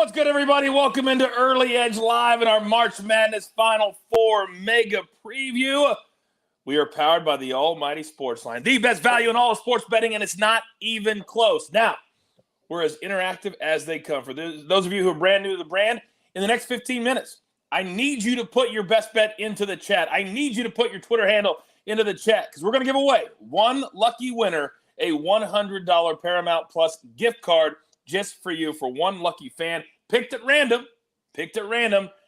What's good, everybody? Welcome into Early Edge Live in our March Madness Final Four mega preview. We are powered by the almighty SportsLine, the best value in all of sports betting, and it's not even close. Now, we're as interactive as they come. For those of you who are brand new to the brand, in the next 15 minutes, I need you to put your best bet into the chat. I need you to put your Twitter handle into the chat because we're going to give away one lucky winner a $100 Paramount Plus gift card just for you, for one lucky fan. Picked at random.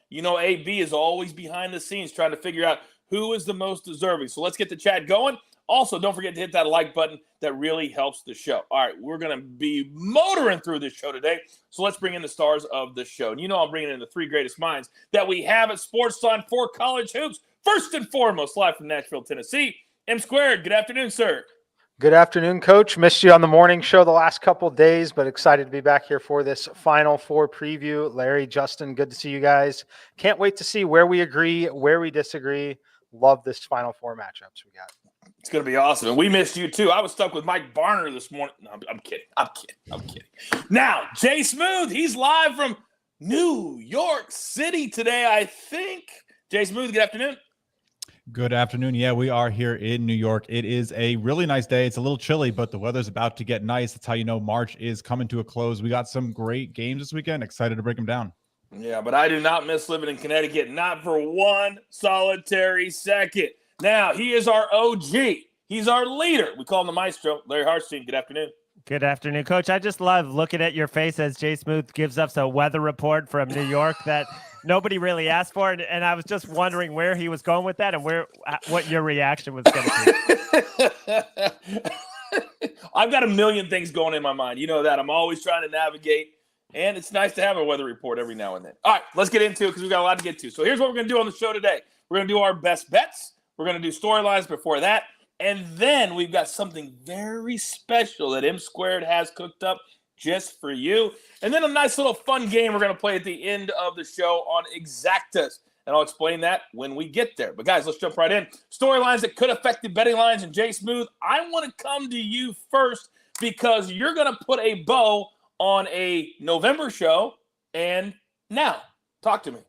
You know, AB is always behind the scenes trying to figure out who is the most deserving. So let's get the chat going. Also, don't forget to hit that like button. That really helps the show. All right, we're going to be motoring through this show today. So let's bring in the stars of the show. And you know I'm bringing in the three greatest minds that we have at SportsLine for college hoops. First and foremost, live from Nashville, Tennessee, M Squared. Good afternoon, sir. Good afternoon, Coach. Missed you on the morning show the last couple of days, but excited to be back here for this Final Four preview. Larry, Justin, good to see you guys. Can't wait to see where we agree, where we disagree. Love this Final Four matchups we got. It's going to be awesome. And we missed you, too. I was stuck with Mike Barner this morning. No, I'm kidding. Now, Jay Smooth, he's live from New York City today, I think. Jay Smooth, good afternoon. Good afternoon. Yeah, we are here in New York. It is a really nice day. It's a little chilly, but the weather's about to get nice. That's how you know March is coming to a close. We got some great games this weekend. Excited to break them down. Yeah, but I do not miss living in Connecticut, not for one solitary second. Now, he is our OG. He's our leader. We call him the Maestro. Larry Hartstein, good afternoon. Good afternoon, Coach. I just love looking at your face as Jay Smooth gives us a weather report from New York that nobody really asked for. And I was just wondering where he was going with that and what your reaction was going to be. I've got a million things going in my mind. You know that. I'm always trying to navigate. And it's nice to have a weather report every now and then. All right, let's get into it because we've got a lot to get to. So here's what we're going to do on the show today. We're going to do our best bets. We're going to do storylines before that. And then we've got something very special that M Squared has cooked up just for you. And then a nice little fun game we're going to play at the end of the show on Exactas. And I'll explain that when we get there. But, guys, let's jump right in. Storylines that could affect the betting lines. And, Jay Smooth, I want to come to you first because you're going to put a bow on a November show. And now, talk to me.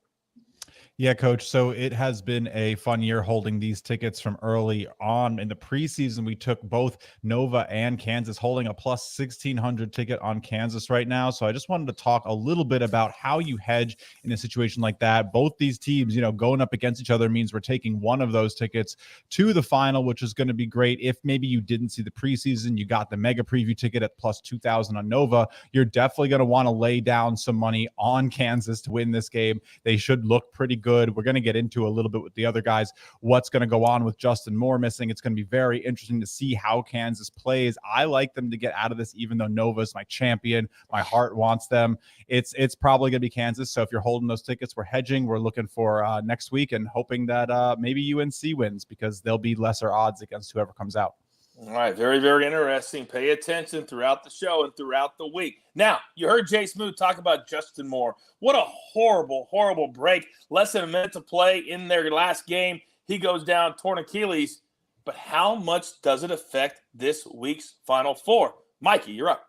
Yeah, Coach. So it has been a fun year holding these tickets from early on. In the preseason, we took both Nova and Kansas, holding a plus 1,600 ticket on Kansas right now. So I just wanted to talk a little bit about how you hedge in a situation like that. Both these teams, going up against each other means we're taking one of those tickets to the final, which is going to be great. If maybe you didn't see the preseason, you got the mega preview ticket at plus 2,000 on Nova, you're definitely going to want to lay down some money on Kansas to win this game. They should look pretty good. We're going to get into a little bit with the other guys, what's going to go on with Justin Moore missing. It's going to be very interesting to see how Kansas plays. I like them to get out of this, even though Nova's my champion. My heart wants them. It's probably going to be Kansas. So if you're holding those tickets, we're hedging. We're looking for next week and hoping that maybe UNC wins because they'll be lesser odds against whoever comes out. All right, very, very interesting. Pay attention throughout the show and throughout the week. Now, you heard Jay Smooth talk about Justin Moore. What a horrible, horrible break. Less than a minute to play in their last game. He goes down, torn Achilles. But how much does it affect this week's Final Four? Mikey, you're up.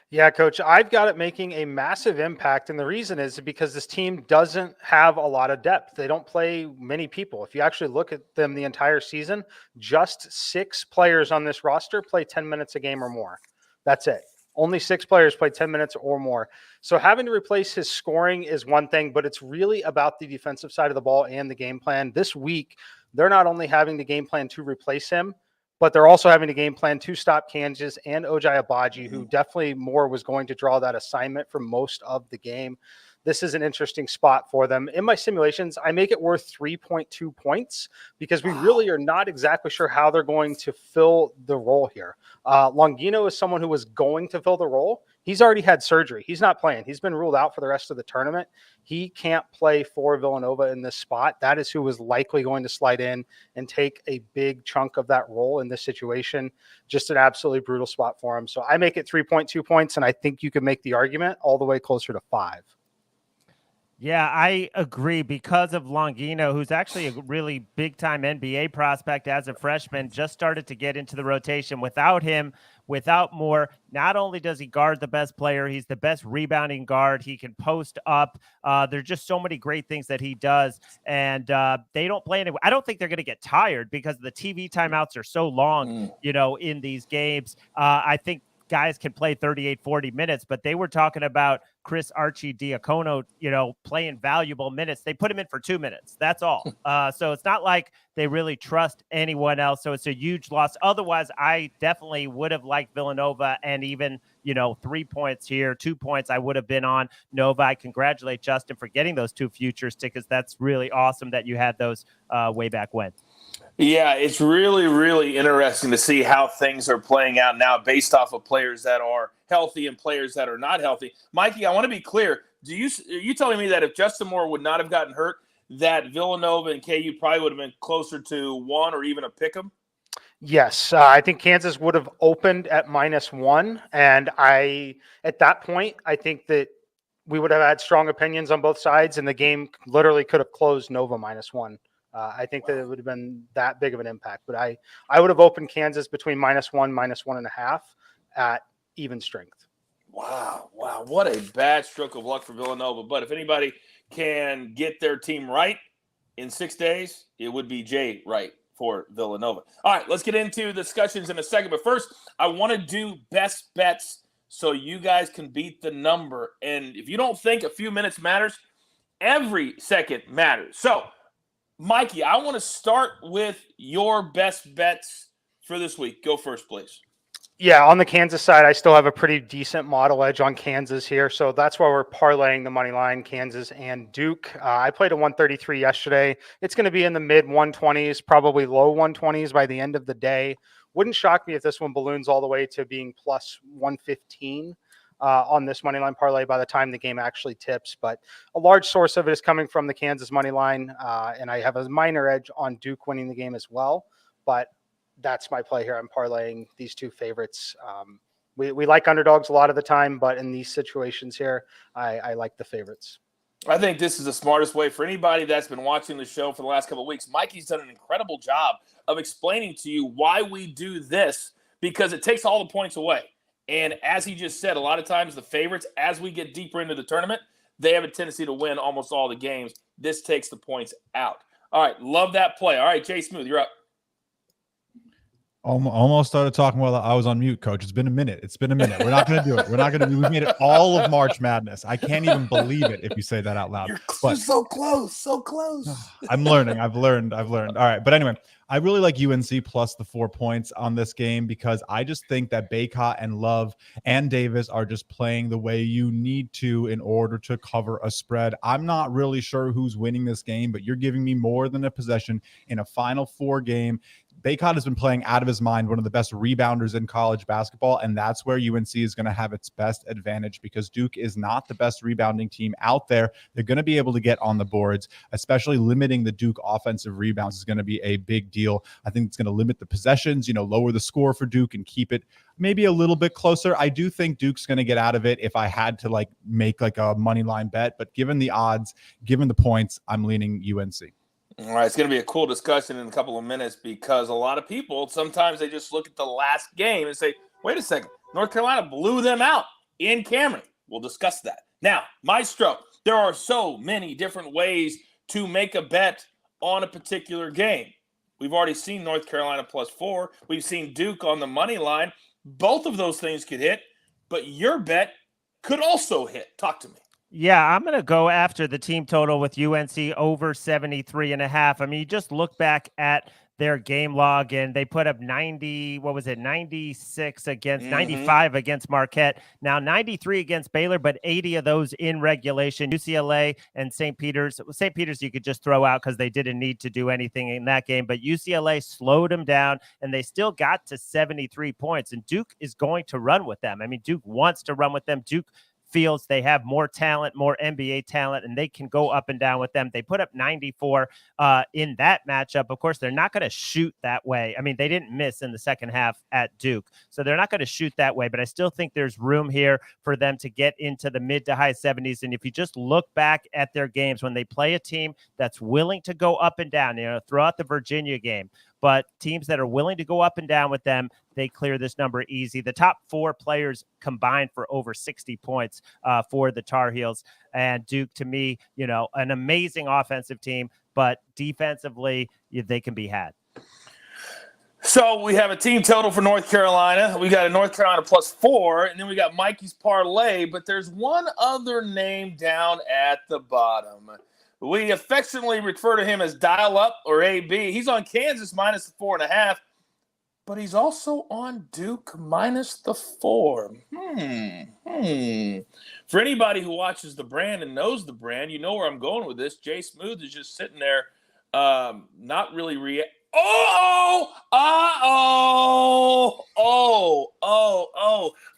Yeah, Coach, I've got it making a massive impact. And the reason is because this team doesn't have a lot of depth. They don't play many people. If you actually look at them the entire season, just 6 players on this roster play 10 minutes a game or more. That's it. Only 6 players play 10 minutes or more. So having to replace his scoring is one thing, but it's really about the defensive side of the ball and the game plan. This week, they're not only having the game plan to replace him, but they're also having a game plan to stop Kansas and Ojai Abaji, who definitely Moore was going to draw that assignment for most of the game. This is an interesting spot for them. In my simulations, I make it worth 3.2 points because we really are not exactly sure how they're going to fill the role here. Longino is someone who was going to fill the role. He's already had surgery. He's not playing. He's been ruled out for the rest of the tournament. He can't play for Villanova in this spot. That is who is likely going to slide in and take a big chunk of that role in this situation. Just an absolutely brutal spot for him. So I make it 3.2 points, and I think you can make the argument all the way closer to 5. Yeah, I agree because of Longino, who's actually a really big-time NBA prospect as a freshman, just started to get into the rotation. Without him, without Moore, not only does he guard the best player, he's the best rebounding guard. He can post up. There's just so many great things that he does, and they don't play any. I don't think they're going to get tired because the TV timeouts are so long, in these games. I think guys can play 38, 40 minutes, but they were talking about Chris Archie-Diacono, playing valuable minutes. They put him in for 2 minutes. That's all. So it's not like they really trust anyone else. So it's a huge loss. Otherwise, I definitely would have liked Villanova, and even, 3 points here, 2 points, I would have been on Nova. I congratulate Justin for getting those 2 futures tickets. That's really awesome that you had those way back when. Yeah, it's really, really interesting to see how things are playing out now based off of players that are healthy and players that are not healthy. Mikey, I want to be clear. Are you telling me that if Justin Moore would not have gotten hurt, that Villanova and KU probably would have been closer to 1 or even a pick 'em? Yes, I think Kansas would have opened at -1, and at that point, I think that we would have had strong opinions on both sides, and the game literally could have closed Nova -1. I think that it would have been that big of an impact, but I would have opened Kansas between -1, -1.5 at even strength. Wow. What a bad stroke of luck for Villanova. But if anybody can get their team right in 6 days, it would be Jay Wright for Villanova. All right, let's get into discussions in a second. But first, I want to do best bets so you guys can beat the number. And if you don't think a few minutes matters, every second matters. So, Mikey, I want to start with your best bets for this week. Go first, please. Yeah, on the Kansas side, I still have a pretty decent model edge on Kansas here. So that's why we're parlaying the money line, Kansas and Duke. I played a 133 yesterday. It's going to be in the mid 120s, probably low 120s by the end of the day. Wouldn't shock me if this one balloons all the way to being plus 115 on this money line parlay by the time the game actually tips. But a large source of it is coming from the Kansas money line, and I have a minor edge on Duke winning the game as well. But that's my play here. I'm parlaying these 2 favorites. We like underdogs a lot of the time, but in these situations here, I like the favorites. I think this is the smartest way for anybody that's been watching the show for the last couple of weeks. Mikey's done an incredible job of explaining to you why we do this, because it takes all the points away. And as he just said, a lot of times the favorites, as we get deeper into the tournament, they have a tendency to win almost all the games. This takes the points out. All right, love that play. All right, Jay Smooth, you're up. Almost started talking while I was on mute, Coach. It's been a minute. We're not going to do it. We've made it all of March Madness. I can't even believe it if you say that out loud. You're so close. I'm learning. I've learned. All right. But anyway, I really like UNC plus the 4 points on this game because I just think that Bacot and Love and Davis are just playing the way you need to in order to cover a spread. I'm not really sure who's winning this game, but you're giving me more than a possession in a Final Four game. Bacot has been playing out of his mind, one of the best rebounders in college basketball, and that's where UNC is going to have its best advantage because Duke is not the best rebounding team out there. They're going to be able to get on the boards, especially limiting the Duke offensive rebounds is going to be a big deal. I think it's going to limit the possessions, lower the score for Duke and keep it maybe a little bit closer. I do think Duke's going to get out of it if I had to make a money line bet, but given the odds, given the points, I'm leaning UNC. All right, it's going to be a cool discussion in a couple of minutes because a lot of people, sometimes they just look at the last game and say, wait a second, North Carolina blew them out in Cameron. We'll discuss that. Now, Maestro, there are so many different ways to make a bet on a particular game. We've already seen North Carolina plus 4. We've seen Duke on the money line. Both of those things could hit, but your bet could also hit. Talk to me. Yeah, I'm going to go after the team total with UNC over 73.5. I mean, you just look back at their game log and they put up 96 against 95 against Marquette. Now 93 against Baylor, but 80 of those in regulation. UCLA and St. Peter's you could just throw out because they didn't need to do anything in that game, but UCLA slowed them down and they still got to 73 points, and Duke is going to run with them. I mean, Duke wants to run with them. Duke feels they have more talent, more NBA talent, and they can go up and down with them. They put up 94 in that matchup. Of course, they're not going to shoot that way. I mean, they didn't miss in the second half at Duke, so they're not going to shoot that way, but I still think there's room here for them to get into the mid to high 70s. And if you just look back at their games when they play a team that's willing to go up and down, throw out the Virginia game, but teams that are willing to go up and down with them, they clear this number easy. The top 4 players combined for over 60 points for the Tar Heels. And Duke, to me, an amazing offensive team, but defensively, they can be had. So we have a team total for North Carolina. We got a North Carolina +4, and then we got Mikey's parlay, but there's one other name down at the bottom. We affectionately refer to him as Dial Up or AB. He's on Kansas -4.5, but he's also on Duke -4. For anybody who watches the brand and knows the brand, you know where I'm going with this. Jay Smooth is just sitting there, not really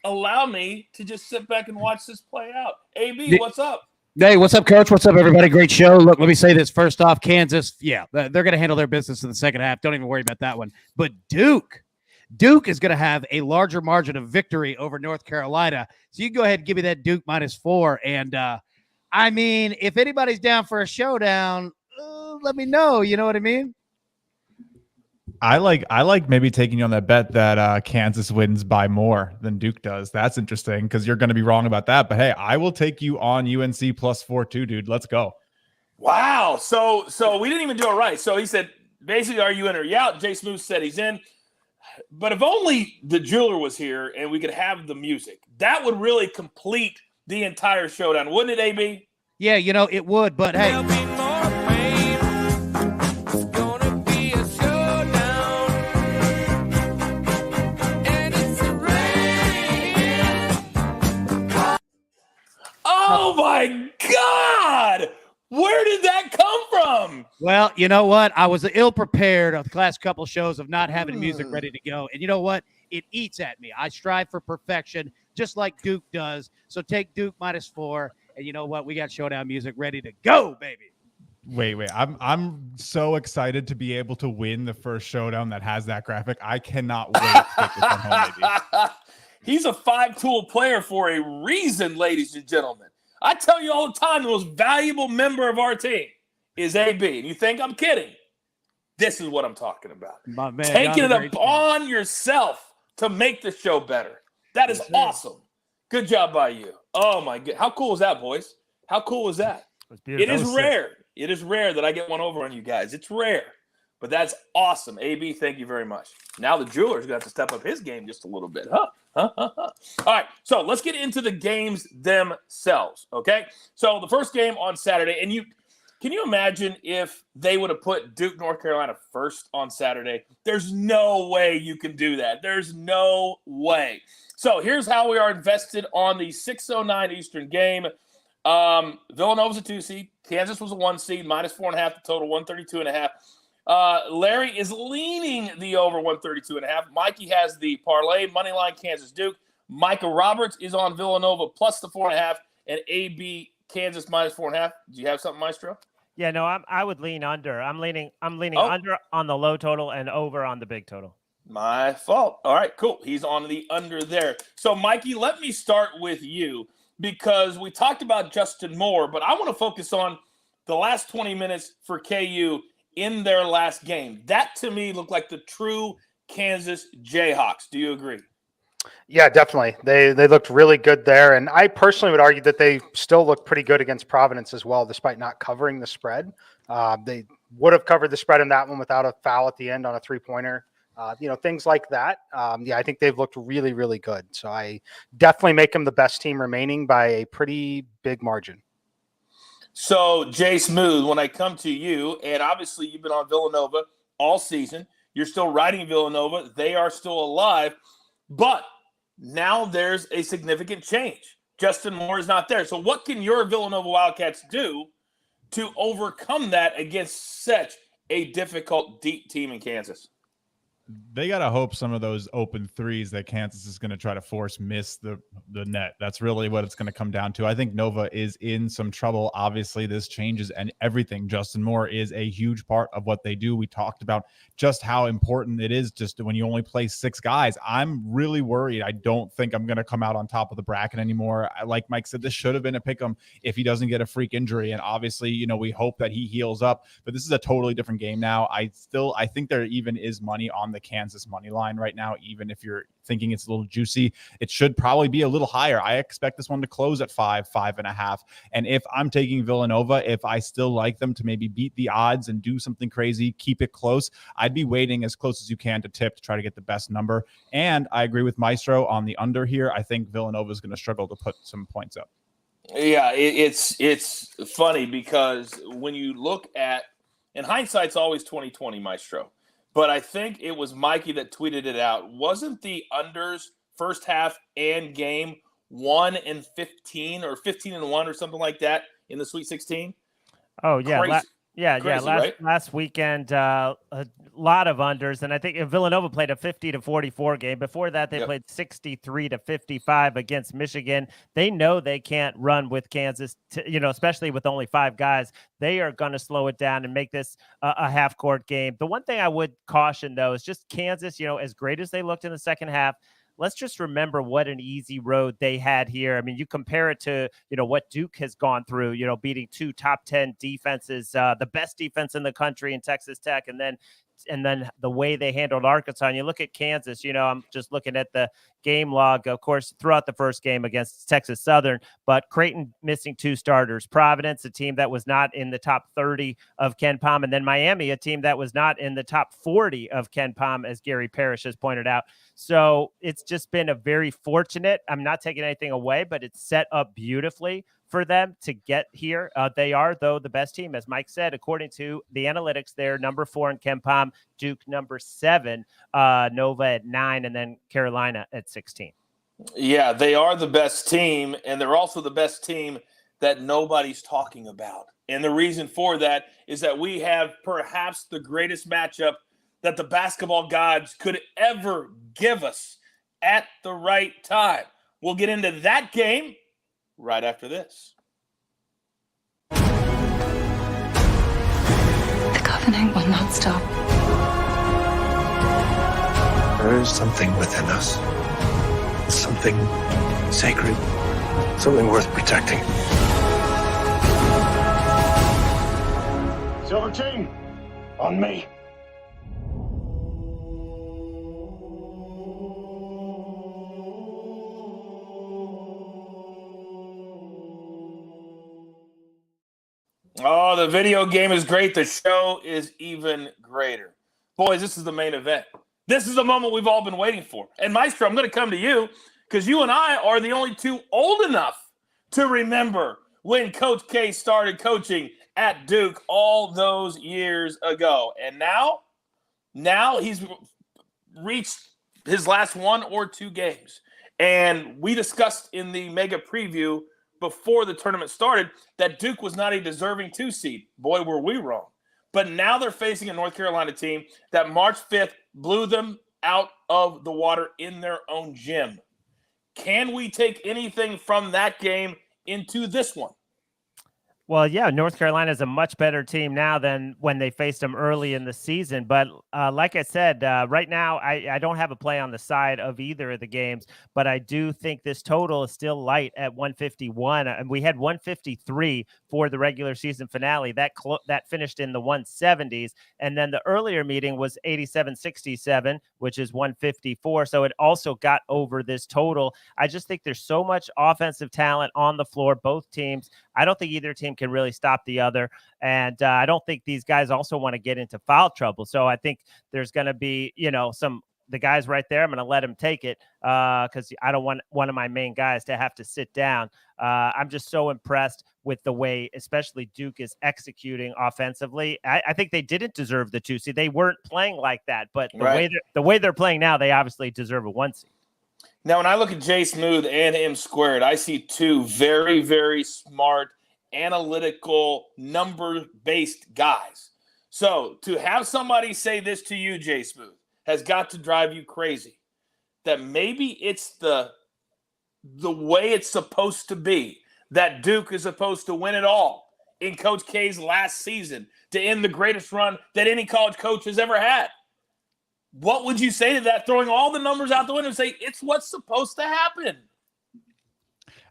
Allow me to just sit back and watch this play out. AB, what's up? Hey, what's up, Coach? What's up, everybody? Great show. Look, let me say this. First off, Kansas, yeah, they're going to handle their business in the second half. Don't even worry about that one. But Duke is going to have a larger margin of victory over North Carolina. So you go ahead and give me that Duke -4. And, I mean, if anybody's down for a showdown, let me know. You know what I mean? I like maybe taking you on that bet that Kansas wins by more than Duke does. That's interesting because you're going to be wrong about that. But hey, I will take you on UNC +4 too, dude. Let's go. Wow. So we didn't even do it right. So he said, basically, are you in or you out? Jay Smooth said he's in. But if only the jeweler was here and we could have the music, that would really complete the entire showdown, wouldn't it, AB? Yeah, it would. But hey. Oh, my God. Where did that come from? Well, you know what? I was ill prepared of the last couple of shows of not having music ready to go. And you know what? It eats at me. I strive for perfection, just like Duke does. So take Duke -4. And you know what? We got showdown music ready to go, baby. Wait. I'm so excited to be able to win the first showdown that has that graphic. I cannot wait to take this one home, baby. He's a 5-tool player for a reason, ladies and gentlemen. I tell you all the time, the most valuable member of our team is AB. And you think I'm kidding? This is what I'm talking about. My man, taking it upon yourself to make the show better. That is awesome. Good job by you. Oh, my God. How cool is that, boys? How cool is that? It is rare. It is rare that I get one over on you guys. It's rare. But that's awesome. AB, thank you very much. Now the jeweler's going to have to step up his game just a little bit. All right, so let's get into the games themselves, okay? So the first game on Saturday, and can you imagine if they would have put Duke, North Carolina first on Saturday? There's no way you can do that. There's no way. So here's how we are invested on the 6:09 Eastern game. Villanova's a 2 seed. Kansas was a 1 seed, -4.5, the total 132.5. Larry is leaning the over 132.5. Mikey has the parlay money line Kansas Duke. Micah Roberts is on Villanova +4.5 and AB Kansas -4.5. Do you have something, Maestro? Yeah, no, I would lean under. I'm leaning under on the low total and over on the big total. My fault. All right, cool. He's on the under there. So, Mikey, let me start with you because we talked about Justin Moore, but I want to focus on the last 20 minutes for KU in their last game. That, to me, looked like the true Kansas Jayhawks. Do you agree? Yeah, definitely. They looked really good there. And I personally would argue that they still look pretty good against Providence as well, despite not covering the spread. They would have covered the spread in that one without a foul at the end on a three-pointer. Things like that. I think they've looked really, really good. So I definitely make them the best team remaining by a pretty big margin. So, Jay Smooth, when I come to you, and obviously you've been on Villanova all season, you're still riding Villanova. They are still alive, but now there's a significant change. Justin Moore is not there. So what can your Villanova Wildcats do to overcome that against such a difficult, deep team in Kansas? they got to hope some of those open threes that Kansas is going to try to force miss the net. That's really what it's going to come down to. I think Nova is in some trouble. Obviously, this changes and everything. Justin Moore is a huge part of what they do. We talked about just how important it is just when you only play 6 guys. I'm really worried. I don't think I'm going to come out on top of the bracket anymore. Like Mike said, this should have been a pick 'em if he doesn't get a freak injury. And obviously, you know, we hope that he heals up, but this is a totally different game now. I think there even is money on the Kansas money line right now. Even if you're thinking it's a little juicy, it should probably be a little higher. I expect this one to close at 5.5. And if I'm taking Villanova, if I still like them to maybe beat the odds and do something crazy, keep it close, I'd be waiting as close as you can to tip to try to get the best number. And I agree with Maestro on the under here. I think Villanova is going to struggle to put some points up. Yeah, it's funny because when you look at, and hindsight's always 20/20, Maestro. But I think it was Mikey that tweeted it out. Wasn't the unders first half and game 1-15 or 15-1 or something like that in the Sweet 16? Oh yeah, Crazy. Last weekend, a lot of unders, and I think Villanova played a 50-44 game. Before that, they played 63-55 against Michigan. They know they can't run with Kansas, especially with only 5 guys. They are going to slow it down and make this a half-court game. The one thing I would caution, though, is just Kansas, as great as they looked in the second half, let's just remember what an easy road they had here. I mean, you compare it to, what Duke has gone through, beating 2 top 10 defenses, the best defense in the country in Texas Tech, and then the way they handled Arkansas. And you look at Kansas, I'm just looking at the game log, of course, throughout the first game against Texas Southern, but Creighton missing 2 starters, Providence, a team that was not in the top 30 of Ken Pom, and then Miami, a team that was not in the top 40 of Ken Pom, as Gary Parrish has pointed out. So it's just been a very fortunate, I'm not taking anything away, but it's set up beautifully for them to get here. They are, though, the best team, as Mike said, according to the analytics. They're number 4 in Ken Pom, Duke number 7, Nova at 9, and then Carolina at 16. Yeah, they are the best team, and they're also the best team that nobody's talking about. And the reason for that is that we have perhaps the greatest matchup that the basketball gods could ever give us at the right time. We'll get into that game right after this. The covenant will not stop. There is something within us. Something sacred. Something worth protecting. Silver King, on me. Oh, the video game is great. The show is even greater. Boys, this is the main event. This is the moment we've all been waiting for. And Maestro, I'm going to come to you because you and I are the only 2 old enough to remember when Coach K started coaching at Duke all those years ago. And now he's reached his last 1 or 2 games. And we discussed in the mega preview before the tournament started that Duke was not a deserving 2 seed. Boy, were we wrong. But now they're facing a North Carolina team that March 5th blew them out of the water in their own gym. Can we take anything from that game into this one? Well, yeah, North Carolina is a much better team now than when they faced them early in the season. But like I said, right now, I don't have a play on the side of either of the games, but I do think this total is still light at 151. And we had 153 for the regular season finale. That finished in the 170s. And then the earlier meeting was 87-67, which is 154. So it also got over this total. I just think there's so much offensive talent on the floor, both teams. I don't think either team can really stop the other. And I don't think these guys also want to get into foul trouble. So I think there's going to be, the guys right there, I'm going to let them take it because I don't want one of my main guys to have to sit down. I'm just so impressed with the way, especially Duke is executing offensively. I think they didn't deserve the 2 seed. They weren't playing like that, but the way they're playing now, they obviously deserve a 1 seed. Now, when I look at Jay Smooth and M Squared, I see 2 very, very smart, analytical, number-based guys. So to have somebody say this to you, Jay Smooth, has got to drive you crazy. That maybe it's the way it's supposed to be, that Duke is supposed to win it all in Coach K's last season to end the greatest run that any college coach has ever had. What would you say to that, throwing all the numbers out the window and say it's what's supposed to happen?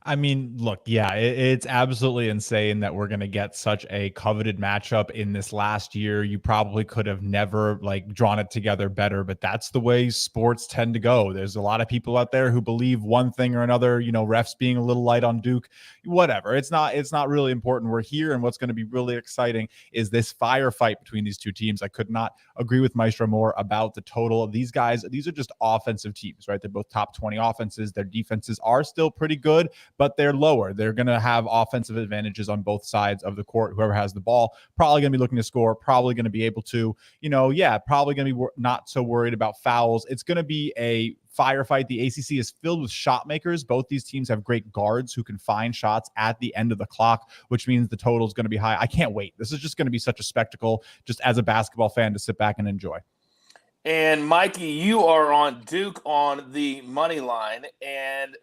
I mean, look, yeah, it's absolutely insane that we're going to get such a coveted matchup in this last year. You probably could have never like drawn it together better, but that's the way sports tend to go. There's a lot of people out there who believe one thing or another, you know, refs being a little light on Duke, whatever. It's not really important. We're here, and what's going to be really exciting is this firefight between these two teams. I could not agree with Maestro more about the total of these guys. These are just offensive teams, right? They're both top 20 offenses. Their defenses are still pretty good, but they're lower. They're going to have offensive advantages on both sides of the court. Whoever has the ball, probably going to be looking to score, probably going to be able to, probably going to be not so worried about fouls. It's going to be a firefight. The ACC is filled with shot makers. Both these teams have great guards who can find shots at the end of the clock, which means the total is going to be high. I can't wait. This is just going to be such a spectacle, just as a basketball fan, to sit back and enjoy. And Mikey, you are on Duke on the money line, and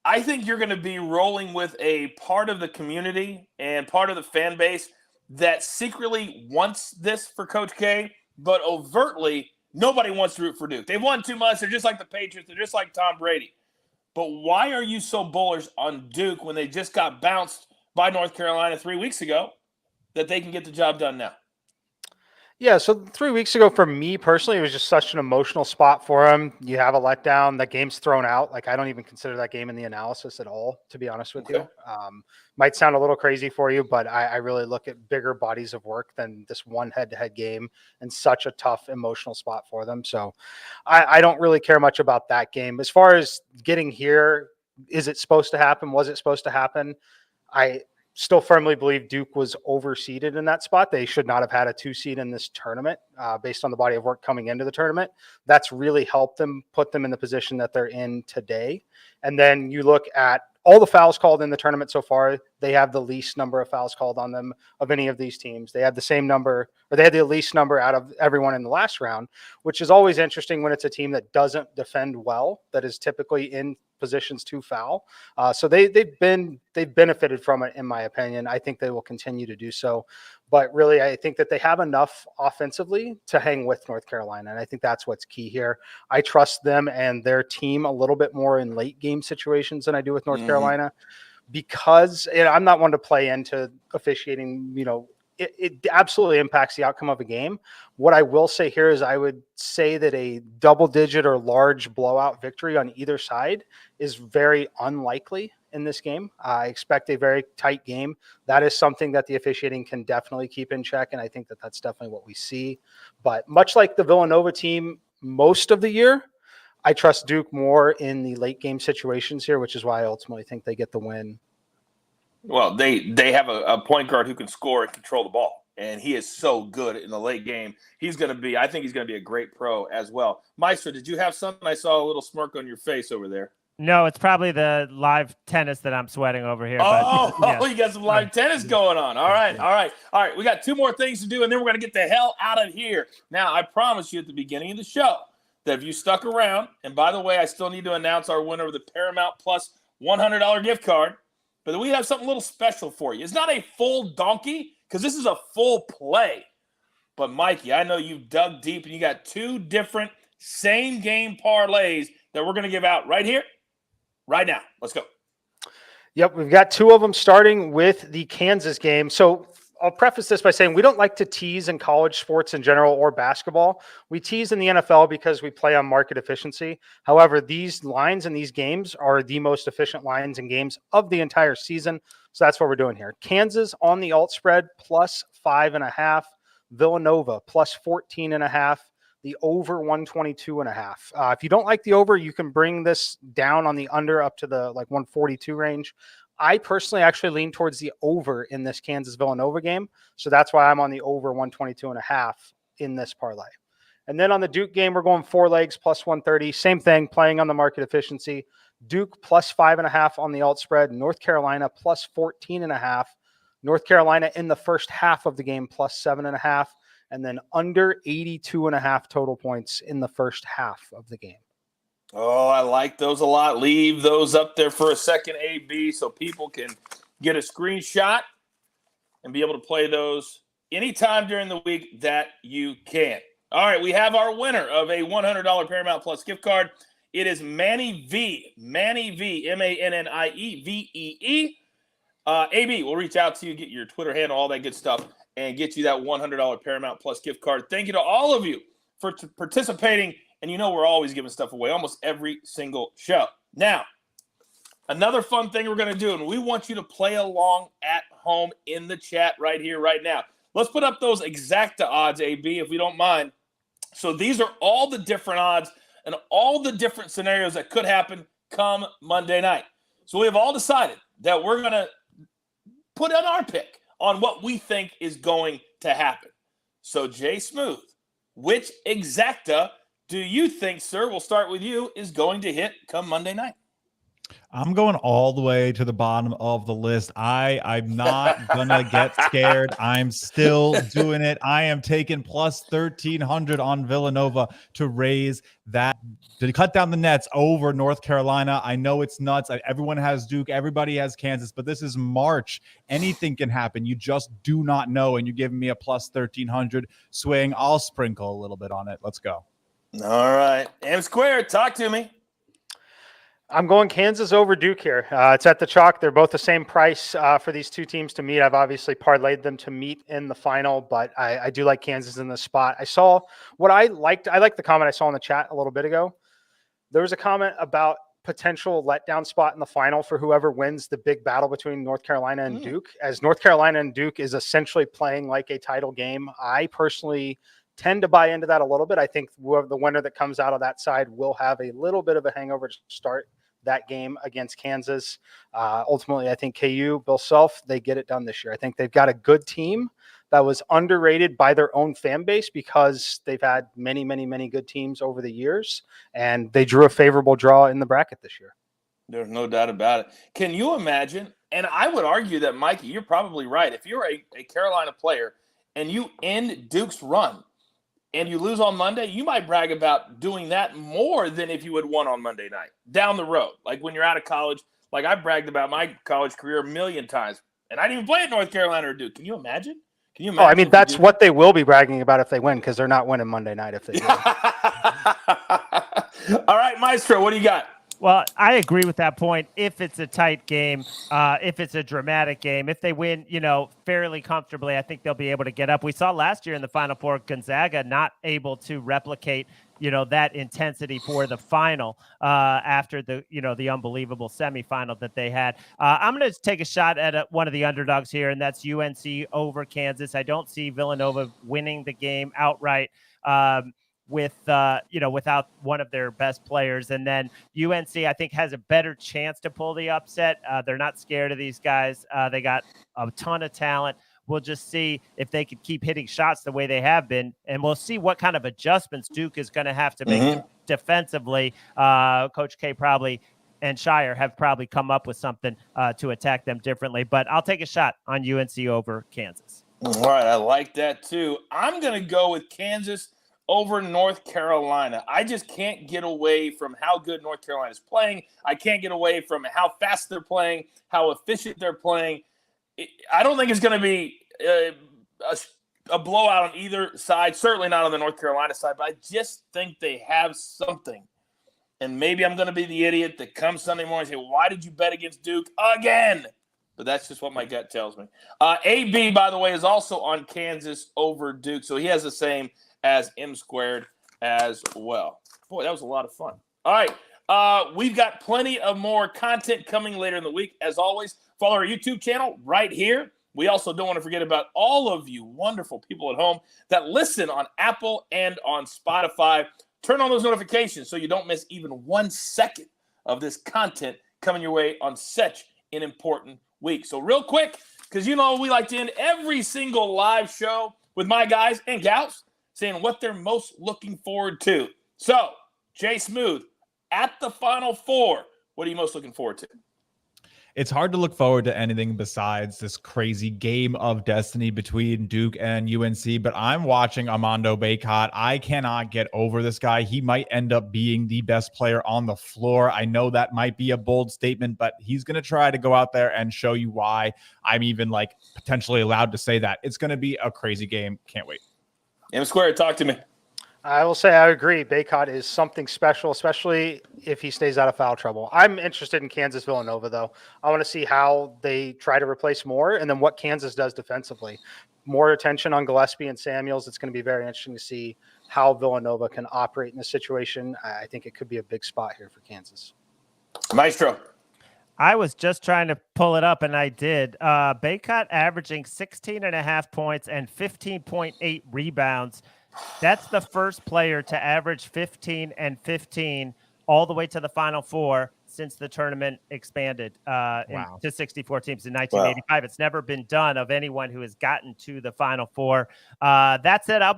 I think you're going to be rolling with a part of the community and part of the fan base that secretly wants this for Coach K, but overtly nobody wants to root for Duke. They've won too much. They're just like the Patriots. They're just like Tom Brady. But why are you so bullish on Duke when they just got bounced by North Carolina 3 weeks ago that they can get the job done now? Yeah, so 3 weeks ago, for me personally, it was just such an emotional spot for him. You have a letdown. That game's thrown out. Like, I don't even consider that game in the analysis at all, to be honest with you. Might sound a little crazy for you, but I really look at bigger bodies of work than this one head-to-head game, and such a tough emotional spot for them. So I don't really care much about that game. As far as getting here, is it supposed to happen? Was it supposed to happen? I still firmly believe Duke was overseeded in that spot. They should not have had a 2 seed in this tournament based on the body of work coming into the tournament. That's really helped them, put them in the position that they're in today. And then you look at all the fouls called in the tournament so far. They have the least number of fouls called on them of any of these teams. They had the same number, or they had the least number out of everyone in the last round, which is always interesting when it's a team that doesn't defend well, that is typically in positions to foul. So they've benefited from it, in my opinion. I think they will continue to do so. But really, I think that they have enough offensively to hang with North Carolina. And I think that's what's key here. I trust them and their team a little bit more in late game situations than I do with North Carolina, because I'm not one to play into officiating, it absolutely impacts the outcome of a game. What I will say here is I would say that a double-digit or large blowout victory on either side is very unlikely in this game. I expect a very tight game. That is something that the officiating can definitely keep in check, and I think that that's definitely what we see. But much like the Villanova team most of the year, I trust Duke more in the late game situations here, which is why I ultimately think they get the win. Well, they have a point guard who can score and control the ball, and he is so good in the late game. I think he's going to be a great pro as well. Maestro, did you have something? I saw a little smirk on your face over there. No, it's probably the live tennis that I'm sweating over here. You got some live tennis going on. All right. We got 2 more things to do, and then we're going to get the hell out of here. Now, I promised you at the beginning of the show that if you stuck around, and by the way, I still need to announce our winner of the Paramount Plus $100 gift card, but we have something a little special for you. It's not a full donkey, because this is a full play. But, Mikey, I know you've dug deep, and you got 2 different same-game parlays that we're going to give out right here, right now. Let's go. Yep, we've got 2 of them, starting with the Kansas game. So I'll preface this by saying we don't like to tease in college sports in general or basketball. We tease in the NFL because we play on market efficiency. However, these lines in these games are the most efficient lines and games of the entire season. So that's what we're doing here. Kansas on the alt spread plus 5.5. Villanova plus 14.5. The over 122.5. If you don't like the over, you can bring this down on the under up to the 142 range. I personally actually lean towards the over in this Kansas Villanova game. So that's why I'm on the over 122.5 in this parlay. And then on the Duke game, we're going 4 legs plus 130. Same thing, playing on the market efficiency. Duke plus 5.5 on the alt spread. North Carolina plus 14.5. North Carolina in the first half of the game plus 7.5. and then under 82.5 total points in the first half of the game. Oh, I like those a lot. Leave those up there for a second, AB, so people can get a screenshot and be able to play those anytime during the week that you can. All right, we have our winner of a $100 Paramount Plus gift card. It is Manny V. Manny V, MANNIEVEE. AB, we'll reach out to you, get your Twitter handle, all that good stuff, and get you that $100 Paramount Plus gift card. Thank you to all of you for participating. And you know we're always giving stuff away, almost every single show. Now, another fun thing we're going to do, and we want you to play along at home in the chat right here, right now. Let's put up those Exacta odds, AB, if we don't mind. So these are all the different odds and all the different scenarios that could happen come Monday night. So we have all decided that we're going to put in our pick on what we think is going to happen. So Jay Smooth, which Exacta do you think, sir, we'll start with you, is going to hit come Monday night? I'm going all the way to the bottom of the list. I'm not gonna get scared. I'm still doing it. I am taking plus 1,300 on Villanova to raise that, to cut down the nets over North Carolina. I know it's nuts. Everyone has Duke. Everybody has Kansas, but this is March. Anything can happen. You just do not know. And you're giving me a plus 1,300 swing. I'll sprinkle a little bit on it. Let's go. All right. M Squared, talk to me. I'm going Kansas over Duke here. It's at the chalk. They're both the same price for these two teams to meet. I've obviously parlayed them to meet in the final, but I do like Kansas in this spot. I saw what I liked. I liked the comment I saw in the chat a little bit ago. There was a comment about potential letdown spot in the final for whoever wins the big battle between North Carolina and Duke, as North Carolina and Duke is essentially playing like a title game. I personally tend to buy into that a little bit. I think the winner that comes out of that side will have a little bit of a hangover to start that game against Kansas. Ultimately, I think KU, Bill Self, they get it done this year. I think they've got a good team that was underrated by their own fan base because they've had many, many, many good teams over the years, and they drew a favorable draw in the bracket this year. There's no doubt about it. Can you imagine? And I would argue that, Mikey, you're probably right. If you're a Carolina player and you end Duke's run, and you lose on Monday, you might brag about doing that more than if you had won on Monday night down the road. Like when you're out of college, like I bragged about my college career a million times, and I didn't even play at North Carolina or Duke. Can you imagine? Can you imagine? Oh, I mean, that's what they will be bragging about if they win, because they're not winning Monday night if they do. All right, Maestro, what do you got? Well, I agree with that point. If it's a tight game, if it's a dramatic game, if they win, fairly comfortably, I think they'll be able to get up. We saw last year in the Final Four, Gonzaga not able to replicate, that intensity for the final after the unbelievable semifinal that they had. I'm going to take a shot at one of the underdogs here, and that's UNC over Kansas. I don't see Villanova winning the game outright. Without one of their best players. And then UNC, I think, has a better chance to pull the upset. They're not scared of these guys. They got a ton of talent. We'll just see if they can keep hitting shots the way they have been. And we'll see what kind of adjustments Duke is going to have to make defensively. Coach K and Shire have probably come up with something to attack them differently. But I'll take a shot on UNC over Kansas. All right, I like that too. I'm going to go with Kansas over North Carolina. I just can't get away from how good North Carolina is playing. I can't get away from how fast they're playing, how efficient they're playing. I don't think it's going to be a blowout on either side, certainly not on the North Carolina side, but I just think they have something. And maybe I'm going to be the idiot that comes Sunday morning and say, why did you bet against Duke again? But that's just what my gut tells me. AB, by the way, is also on Kansas over Duke, so he has the same as M Squared as well. Boy, that was a lot of fun. All right. We've got plenty of more content coming later in the week. As always, follow our YouTube channel right here. We also don't want to forget about all of you wonderful people at home that listen on Apple and on Spotify. Turn on those notifications so you don't miss even 1 second of this content coming your way on such an important week. So real quick, because we like to end every single live show with my guys and gals saying what they're most looking forward to. So, Jay Smooth, at the Final Four, what are you most looking forward to? it's hard to look forward to anything besides this crazy game of destiny between Duke and UNC, but I'm watching Armando Bacot. I cannot get over this guy. He might end up being the best player on the floor. I know that might be a bold statement, but he's going to try to go out there and show you why I'm even like potentially allowed to say that. It's going to be a crazy game. Can't wait. M Square, talk to me. I will say I agree. Bacot is something special, especially if he stays out of foul trouble. I'm interested in Kansas Villanova, though. I want to see how they try to replace Moore and then what Kansas does defensively. More attention on Gillespie and Samuels. It's going to be very interesting to see how Villanova can operate in this situation. I think it could be a big spot here for Kansas. Maestro. I was just trying to pull it up, and I did. Bacot averaging 16.5 points and 15.8 rebounds. That's the first player to average 15 and 15 all the way to the Final Four since the tournament expanded to 64 teams in 1985. Wow. It's never been done of anyone who has gotten to the Final Four. That said, I'll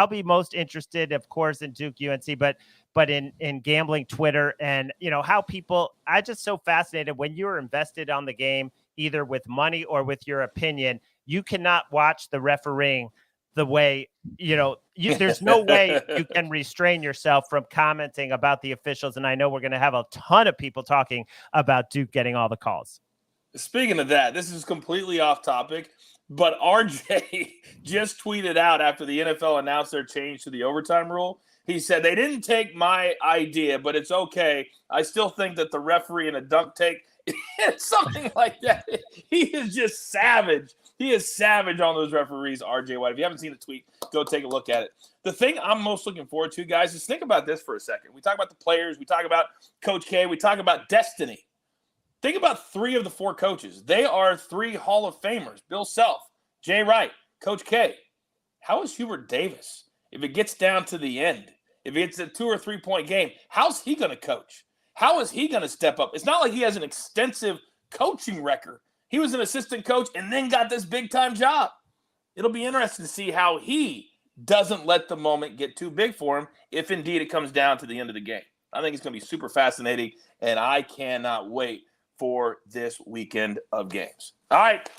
be most interested, of course, in Duke UNC, but in gambling Twitter and how people. I just so fascinated when you're invested on the game, either with money or with your opinion. You cannot watch the refereeing the way, there's no way you can restrain yourself from commenting about the officials. And I know we're going to have a ton of people talking about Duke getting all the calls. Speaking of that, this is completely off topic, but RJ just tweeted out after the NFL announced their change to the overtime rule. He said, they didn't take my idea, but it's okay. I still think that the referee in a dunk take, something like that. He is just savage. He is savage on those referees, RJ White. If you haven't seen the tweet, go take a look at it. The thing I'm most looking forward to, guys, is think about this for a second. We talk about the players. We talk about Coach K. We talk about destiny. Think about 3 of the 4 coaches. They are 3 Hall of Famers. Bill Self, Jay Wright, Coach K. How is Hubert Davis? If it gets down to the end, if it's a 2 or 3 point game, how's he going to coach? How is he going to step up? It's not like he has an extensive coaching record. He was an assistant coach and then got this big-time job. It'll be interesting to see how he doesn't let the moment get too big for him if indeed it comes down to the end of the game. I think it's going to be super fascinating, and I cannot wait for this weekend of games. All right.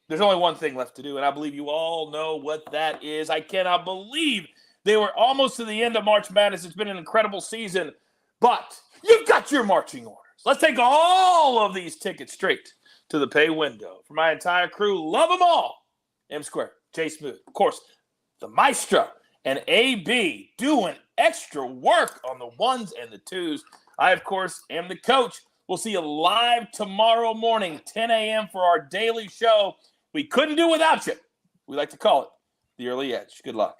There's only one thing left to do, and I believe you all know what that is. I cannot believe they were almost to the end of March Madness. It's been an incredible season, but you've got your marching orders. Let's take all of these tickets straight to the pay window. For my entire crew, love them all. M Square, Jay Smooth, of course, the Maestro, and AB doing extra work on the 1s and the 2s. I, of course, am the coach. We'll see you live tomorrow morning, 10 a.m. for our daily show. We couldn't do without you. We like to call it the Early Edge. Good luck.